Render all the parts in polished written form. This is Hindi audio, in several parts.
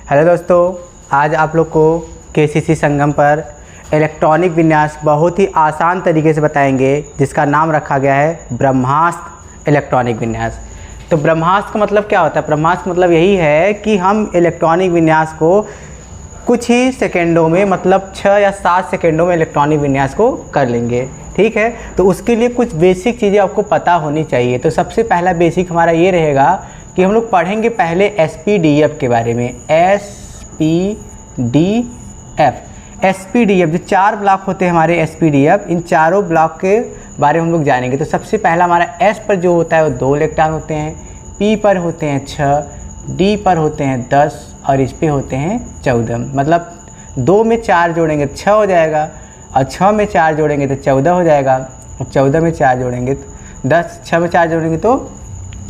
हेलो दोस्तों, आज आप लोग को केसीसी संगम पर इलेक्ट्रॉनिक विन्यास बहुत ही आसान तरीके से बताएंगे, जिसका नाम रखा गया है ब्रह्मास्त्र इलेक्ट्रॉनिक विन्यास। तो ब्रह्मास्त्र का मतलब क्या होता है? ब्रह्मास्त्र का मतलब यही है कि हम इलेक्ट्रॉनिक विन्यास को कुछ ही सेकेंडों में, मतलब 6 या 7 सेकेंडों में इलेक्ट्रॉनिक विन्यास को कर लेंगे। ठीक है, तो उसके लिए कुछ बेसिक चीज़ें आपको पता होनी चाहिए। तो सबसे पहला बेसिक हमारा ये रहेगा कि हम लोग पढ़ेंगे पहले SPDF के बारे में। SPDF जो 4 ब्लॉक होते हैं हमारे SPDF, इन चारों ब्लॉक के बारे में हम लोग जानेंगे। तो सबसे पहला हमारा S पर जो होता है वो 2 इलेक्ट्रॉन होते हैं, P पर होते हैं 6, D पर होते हैं 10 और इस पे होते हैं 14। मतलब 2 में 4 जोड़ेंगे तो 6 हो जाएगा, और 6 में 4 जोड़ेंगे तो 14 हो जाएगा, और 14 में 4 जोड़ेंगे तो 10, 6 में 4 जोड़ेंगे तो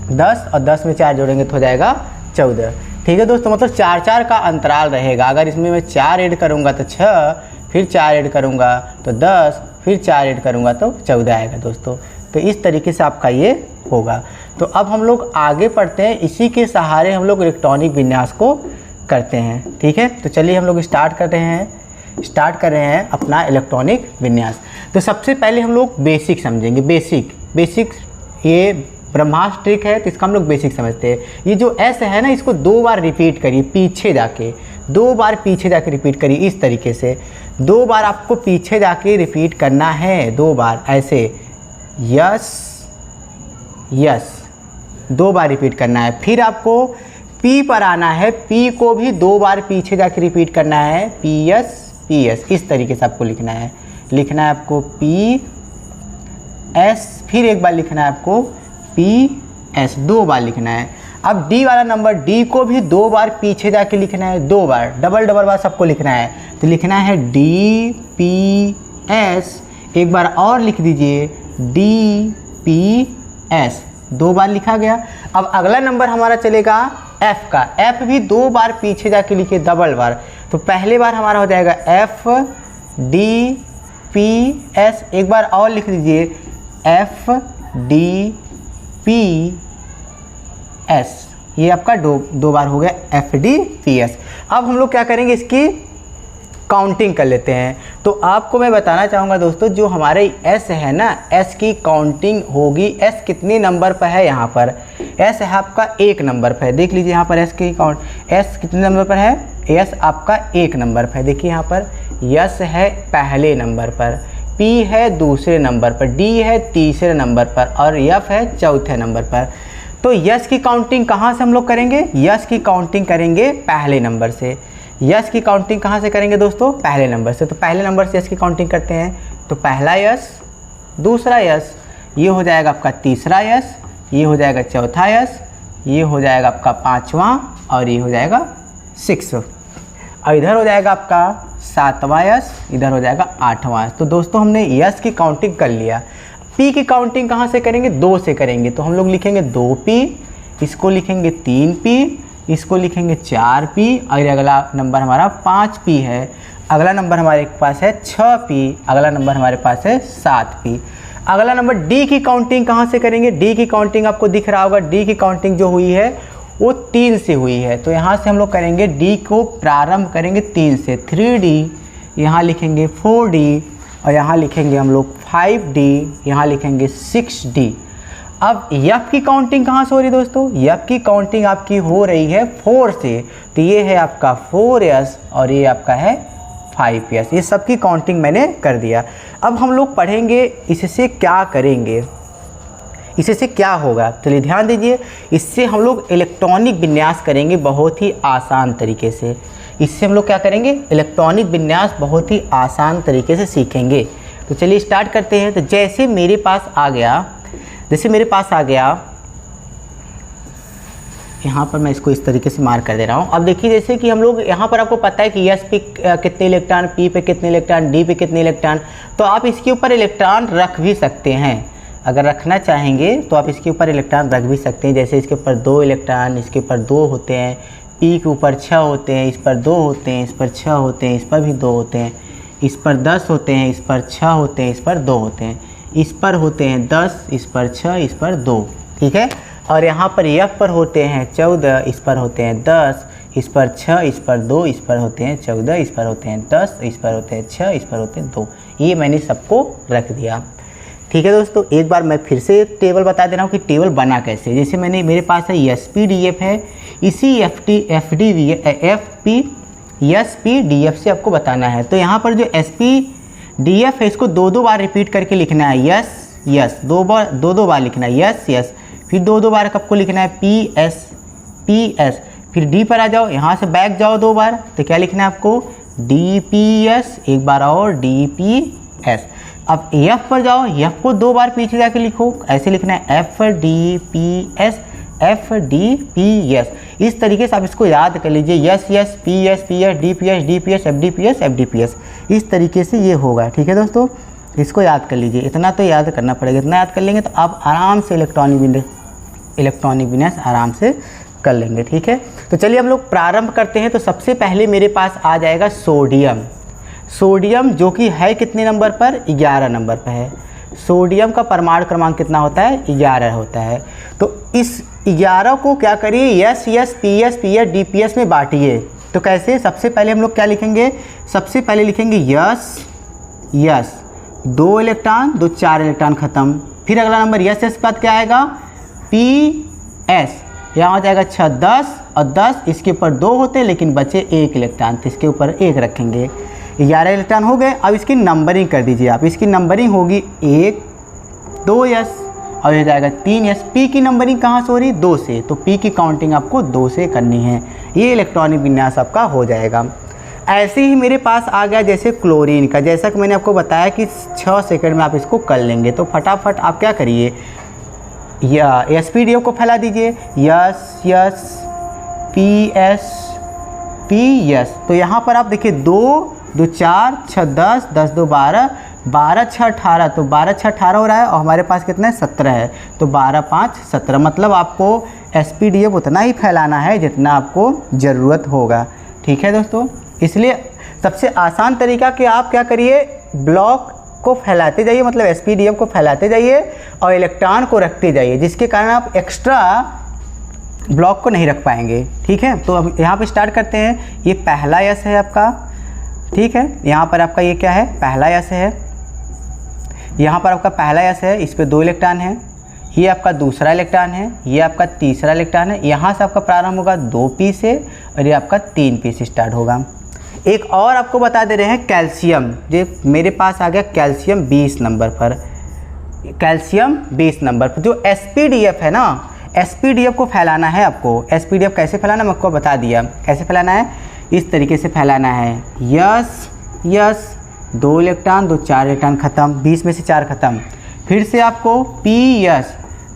10, और 10 में 4 जोड़ेंगे तो हो जाएगा 14। ठीक है दोस्तों, मतलब 4-4 का अंतराल रहेगा। अगर इसमें मैं 4 ऐड करूँगा तो 6, फिर 4 ऐड करूँगा तो 10, फिर 4 ऐड करूँगा तो 14 आएगा दोस्तों। तो इस तरीके से आपका ये होगा। तो अब हम लोग आगे पढ़ते हैं, इसी के सहारे हम लोग इलेक्ट्रॉनिक विन्यास को करते हैं। ठीक है, तो चलिए हम लोग स्टार्ट कर रहे हैं अपना इलेक्ट्रॉनिक विन्यास। तो सबसे पहले हम लोग बेसिक समझेंगे। बेसिक ये ब्रह्मास्त्र ट्रिक है, तो इसका हम लोग बेसिक समझते हैं। ये जो S है ना, इसको 2 बार रिपीट करिए, पीछे जाके 2 बार पीछे जाके रिपीट करिए। इस तरीके से 2 बार आपको पीछे जाके रिपीट करना है, 2 बार ऐसे, यस यस 2 बार रिपीट करना है। फिर आपको P पर आना है, P को भी 2 बार पीछे जाके रिपीट करना है, PS। इस तरीके से आपको लिखना है आपको PS, फिर एक बार लिखना है आपको PS, 2 बार लिखना है। अब D वाला नंबर, D को भी 2 बार पीछे जाके लिखना है, 2 बार, डबल बार सबको लिखना है। तो लिखना है DPS, एक बार और लिख दीजिए DPS, 2 बार लिखा गया। अब अगला नंबर हमारा चलेगा F का। F भी 2 बार पीछे जाके लिखिए, डबल बार। तो पहले बार हमारा हो जाएगा FDPS, एक बार और लिख दीजिए FDPS, ये आपका 2 बार हो गया FDPS। अब हम लोग क्या करेंगे, इसकी काउंटिंग कर लेते हैं। तो आपको मैं बताना चाहूँगा दोस्तों, जो हमारे S है ना, S की काउंटिंग होगी। S कितने नंबर पर है? यहाँ पर S है आपका 1 नंबर पर है। देख लीजिए यहाँ पर S की काउंट, S कितने नंबर पर है? S आपका 1 नंबर पर है। देखिए यहाँ पर S है पहले नंबर पर, P है दूसरे नंबर पर, D है तीसरे नंबर पर, और F है चौथे नंबर पर। तो S की काउंटिंग कहाँ से हम लोग करेंगे? S की काउंटिंग करेंगे पहले नंबर से। S की काउंटिंग कहाँ से करेंगे दोस्तों? पहले नंबर से। तो पहले नंबर से S की काउंटिंग करते हैं। तो पहला S, दूसरा S, ये हो जाएगा आपका तीसरा S, ये हो जाएगा चौथा S, ये हो जाएगा आपका 5वां, और ये हो जाएगा 6, और इधर हो जाएगा आपका 7वां S, इधर हो जाएगा 8वां S। तो दोस्तों हमने S की काउंटिंग कर लिया। P की काउंटिंग कहाँ से करेंगे? 2 से करेंगे। तो हम लोग लिखेंगे 2P, इसको लिखेंगे 3P, इसको लिखेंगे 4P, और अगला नंबर हमारा 5P है। अगला नंबर हमारे पास है 6P, अगला नंबर हमारे पास है 7P। अगला नंबर D की काउंटिंग कहाँ से करेंगे? D की काउंटिंग आपको दिख रहा होगा, D की काउंटिंग जो हुई है वो 3 से हुई है। तो यहाँ से हम लोग करेंगे, D को प्रारंभ करेंगे 3 से, 3D, यहाँ लिखेंगे 4D, और यहाँ लिखेंगे हम लोग 5D, यहाँ लिखेंगे 6D। अब F की काउंटिंग कहाँ से हो रही है दोस्तों? F की काउंटिंग आपकी हो रही है 4 से। तो ये है आपका 4S, और ये आपका है 5S। ये सब की काउंटिंग मैंने कर दिया। अब हम लोग पढ़ेंगे इससे क्या करेंगे, इससे क्या होगा। चलिए ध्यान दीजिए, इससे हम लोग इलेक्ट्रॉनिक विन्यास करेंगे बहुत ही आसान तरीके से। इससे हम लोग क्या करेंगे? इलेक्ट्रॉनिक विन्यास बहुत ही आसान तरीके से सीखेंगे। तो चलिए स्टार्ट करते हैं। तो जैसे मेरे पास आ गया, यहाँ पर मैं इसको इस तरीके से मार्क कर दे रहा हूँ। अब देखिए, जैसे कि हम लोग यहाँ पर, आपको पता है कि S पे कितने इलेक्ट्रॉन, P पे कितने इलेक्ट्रॉन, D पे कितने इलेक्ट्रॉन। तो आप इसके ऊपर इलेक्ट्रॉन रख भी सकते हैं। अगर रखना चाहेंगे तो आप इसके ऊपर इलेक्ट्रॉन रख भी सकते हैं। जैसे इसके ऊपर 2 इलेक्ट्रॉन, इसके ऊपर 2 होते हैं, P के ऊपर 6 होते हैं, इस पर 2 होते हैं, इस पर 6 होते हैं, इस पर भी 2 होते हैं, इस पर 10 होते हैं, इस पर 6 होते हैं, इस पर 2 होते हैं, इस पर होते हैं 10, इस पर 6, इस पर 2। ठीक है, और यहाँ पर F पर होते हैं 14, इस पर होते हैं 10, इस पर 6, इस पर 2, इस पर होते हैं 14, इस पर होते हैं 10, इस पर होते हैं 6, इस पर होते हैं 2। ये मैंने सबको रख दिया। ठीक है दोस्तों, एक बार मैं फिर से टेबल बता दे रहा हूँ कि टेबल बना कैसे। जैसे मेरे पास है SPDF है, इसी SPDF से आपको बताना है। तो यहाँ पर जो SPDF है इसको 2 बार रिपीट करके लिखना है, यस 2 बार लिखना है, यस। फिर 2 बार आपको लिखना है PS। फिर D पर आ जाओ, यहाँ से बैक जाओ 2 बार, तो क्या लिखना है आपको DPS, एक बार और DPS। अब F पर जाओ, F को 2 बार पीछे जाके लिखो, ऐसे लिखना है FDPS। इस तरीके से आप इसको याद कर लीजिए, PS, DPS, FDPS। इस तरीके से ये होगा। ठीक है दोस्तों, इसको याद कर लीजिए, इतना तो याद करना पड़ेगा। इतना याद कर लेंगे तो आप आराम से इलेक्ट्रॉनिक विन्यास आराम से कर लेंगे। ठीक है, तो चलिए हम लोग प्रारंभ करते हैं। तो सबसे पहले मेरे पास आ जाएगा सोडियम, जो कि है कितने नंबर पर, 11 नंबर पर है। सोडियम का परमाणु क्रमांक कितना होता है, 11 होता है। तो इस 11 को क्या करिए, PS, DPS में बांटिए। तो कैसे, सबसे पहले हम लोग क्या लिखेंगे, सबसे पहले लिखेंगे यस 2 इलेक्ट्रॉन, 2 4 इलेक्ट्रॉन खत्म। फिर अगला नंबर यस के बाद क्या आएगा, PS, यहाँ हो जाएगा 6 10 और 10, इसके ऊपर 2 होते हैं लेकिन बचे 1 इलेक्ट्रॉन, तो इसके ऊपर 1 रखेंगे। 11 इलेक्ट्रॉन हो गए। अब इसकी नंबरिंग कर दीजिए आप, इसकी नंबरिंग होगी 1 2 यस और ये जाएगा 3 यस। P की नंबरिंग कहाँ से हो रही, 2 से, तो P की काउंटिंग आपको 2 से करनी है। ये इलेक्ट्रॉनिक विन्यास आपका हो जाएगा। ऐसे ही मेरे पास आ गया जैसे क्लोरीन का, जैसा कि मैंने आपको बताया कि 6 सेकंड में आप इसको कर लेंगे। तो फटाफट आप क्या करिए, या SPDF को फैला दीजिए, यस PS। तो यहाँ पर आप देखिए 2 2 4 6 10 10 2 12 12 6 18, तो 12 6 18 हो रहा है और हमारे पास कितना है, 17 है। तो 12 5 17, मतलब आपको SPDF उतना ही फैलाना है जितना आपको ज़रूरत होगा। ठीक है दोस्तों, इसलिए सबसे आसान तरीका कि आप क्या करिए, ब्लॉक को फैलाते जाइए, मतलब SPDF को फैलाते जाइए और इलेक्ट्रॉन को रखते जाइए, जिसके कारण आप एक्स्ट्रा ब्लॉक को नहीं रख पाएंगे। ठीक है, तो अब यहाँ पे स्टार्ट करते हैं। ये पहला यस है आपका, ठीक है, यहाँ पर आपका ये क्या है, पहला यस है। यहाँ पर आपका पहला यस है, इस पर 2 इलेक्ट्रॉन है। ये आपका दूसरा इलेक्ट्रॉन है, ये आपका तीसरा इलेक्ट्रॉन है। यहाँ से आपका प्रारंभ होगा 2p से और ये आपका 3p से स्टार्ट होगा। एक और आपको बता दे रहे हैं कैल्शियम, जो मेरे पास आ गया कैल्शियम 20 नंबर पर। कैल्शियम 20 नंबर पर जो SPDF है ना, SPDF को फैलाना है आपको। SPDF कैसे फैलाना मैं आपको बता दिया, कैसे फैलाना है, इस तरीके से फैलाना है, यस 2 इलेक्ट्रॉन 2 4 इलेक्ट्रॉन खत्म, 20 में से 4 खत्म। फिर से आपको PS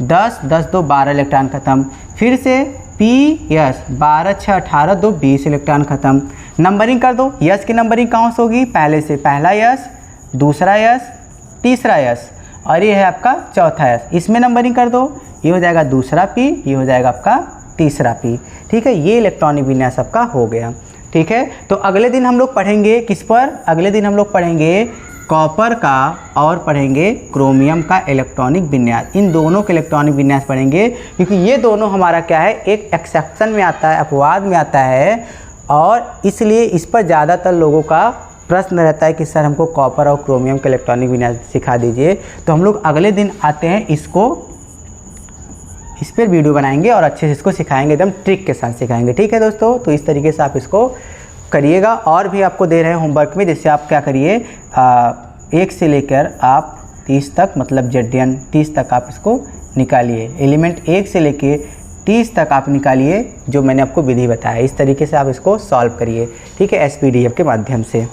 10 10 2 12 इलेक्ट्रॉन खत्म। फिर से PS 12 6 18 2 20 इलेक्ट्रॉन खत्म। नंबरिंग कर दो, यस की नंबरिंग कहाँ से होगी, पहले से, पहला यस, दूसरा यस, तीसरा यस और ये है आपका चौथा यस। इसमें नंबरिंग कर दो, ये हो जाएगा दूसरा P, ये हो जाएगा आपका तीसरा P। ठीक है, ये इलेक्ट्रॉनिक विन्यास आपका हो गया। ठीक है, तो अगले दिन हम लोग पढ़ेंगे किस पर, अगले दिन हम लोग पढ़ेंगे कॉपर का और पढ़ेंगे क्रोमियम का इलेक्ट्रॉनिक विन्यास। इन दोनों के इलेक्ट्रॉनिक विन्यास पढ़ेंगे, क्योंकि ये दोनों हमारा क्या है, एक एक्सेप्शन में आता है, अपवाद में आता है, और इसलिए इस पर ज़्यादातर लोगों का प्रश्न रहता है कि सर हमको कॉपर और क्रोमियम के इलेक्ट्रॉनिक विन्यास सिखा दीजिए। तो हम लोग अगले दिन आते हैं, इस पर वीडियो बनाएंगे और अच्छे से इसको सिखाएंगे, एकदम ट्रिक के साथ सिखाएंगे। ठीक है दोस्तों, तो इस तरीके से आप इसको करिएगा। और भी आपको दे रहे हैं होमवर्क में, जैसे आप क्या करिए, 1 से लेकर आप 30 तक, मतलब ZN 30 तक आप इसको निकालिए। एलिमेंट 1 से लेके 30 तक आप निकालिए, जो मैंने आपको विधि बताया। इस तरीके से आप इसको सॉल्व करिए, ठीक है, SPDF के माध्यम से।